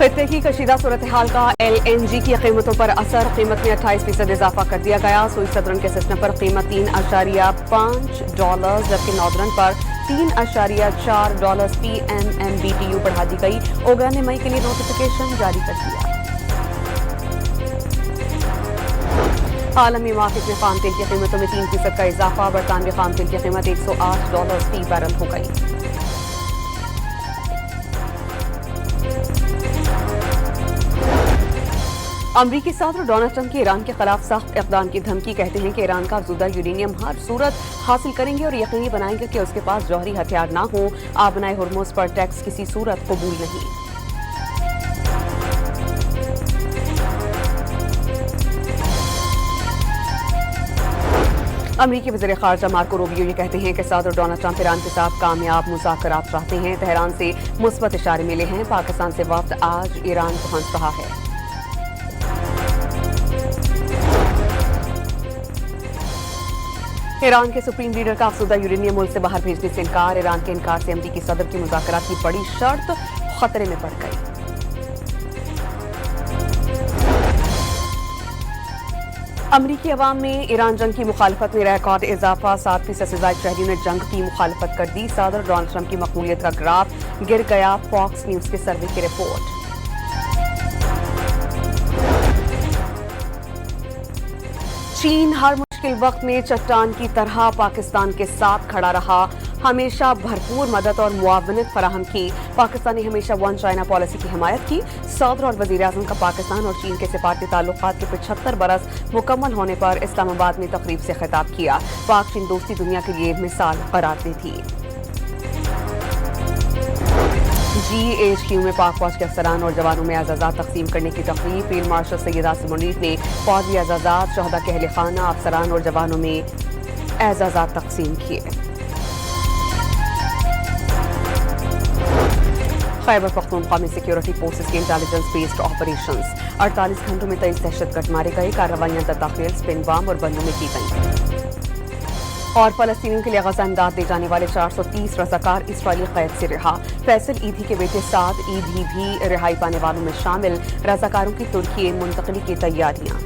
खत्ते की कशीदा सूरत हाल का LNG की कीमतों पर असर, कीमत में 28% इजाफा कर दिया गया। सुई सदरन के सिस्टम पर कीमत $3.5 जबकि नॉर्दर्न पर $3.4 PMMBTU बढ़ा दी गई। ओगरा ने मई के लिए नोटिफिकेशन जारी कर दिया। आलमी मार्केट में खाम तेल की कीमतों में 3% का इजाफा, बरतानवी खाम तेल की कीमत $108 फी बैरल हो गई। अमरीकी सदर डोनाल्ड ट्रंप की ईरान के खिलाफ सख्त इक़दाम की धमकी, कहते हैं कि ईरान का अफज़ूदा यूरेनियम हर सूरत हासिल करेंगे और यकीनी बनाएंगे कि उसके पास जौहरी हथियार ना हो। आबनाए हुर्मुज़ पर टैक्स किसी सूरत कबूल नहीं। अमरीकी वज़ीर ख़ारजा मार्को रूबियो ये कहते हैं कि सदर डोनाल्ड ट्रंप ईरान के साथ कामयाब मुज़ाकरात चाहते हैं। तेहरान से मुस्बत इशारे मिले हैं। पाकिस्तान से वफ़द आज ईरान पहुंच रहा है। ईरान के सुप्रीम लीडर का अफसुदा यूरेनियम मुल्क से बाहर भेजने से इनकार। ईरान के इनकार से अमरीकी सदर की मुज़ाकरात की बड़ी शर्त खतरे में पड़ गई। अमरीकी अवाम में ईरान जंग की मुखालफत में रिकॉर्ड इजाफा, 7% से ज़ायद शहरियों ने जंग की मुखालफत कर दी। सदर डोनाल्ड ट्रंप की मकबूलियत का ग्राफ गिर गया, फॉक्स न्यूज के सर्वे की रिपोर्ट। चीन हर मुश्किल वक्त में चट्टान की तरह पाकिस्तान के साथ खड़ा रहा, हमेशा भरपूर मदद और मुआवनत फराहम की। पाकिस्तान ने हमेशा वन चाइना पॉलिसी की हिमायत की। सदर और वज़ीर आज़म का पाकिस्तान और चीन के सिफारती ताल्लुकात के 75 बरस मुकम्मल होने पर इस्लामाबाद में तकरीब से खिताब किया। पाक चीन दोस्ती दुनिया के लिए मिसाल करार दी थी। GHQ में पाक फौज के अफसरान और जवानों में एजाज़ात तकसीम करने की तकरीब। फील्ड मार्शल सैयद आसिम मुनीर ने फौजी एजाज़ात, शहदा के अहले खाना, अफसरान और जवानों में एजाज़ात तकसीम किए। खैबर पख्तूनख्वा में सिक्योरिटी फोर्सेस के इंटेलिजेंस बेस्ड ऑपरेशंस, 48 घंटों में 23 दहशतगर्द मारे गए। कार्रवाइयां दत्ताखेल, स्पिन बम और बंदूक में की गई। और फलस्तीनियों के लिए गजा इमदाद दे जाने वाले 430 रज़ाकार इस्राईली कैद से रिहा। फैसल ईदी के बेटे साद ईदी भी रिहाई पाने वालों में शामिल। रज़ाकारों की तुर्की मुंतकली की तैयारियां।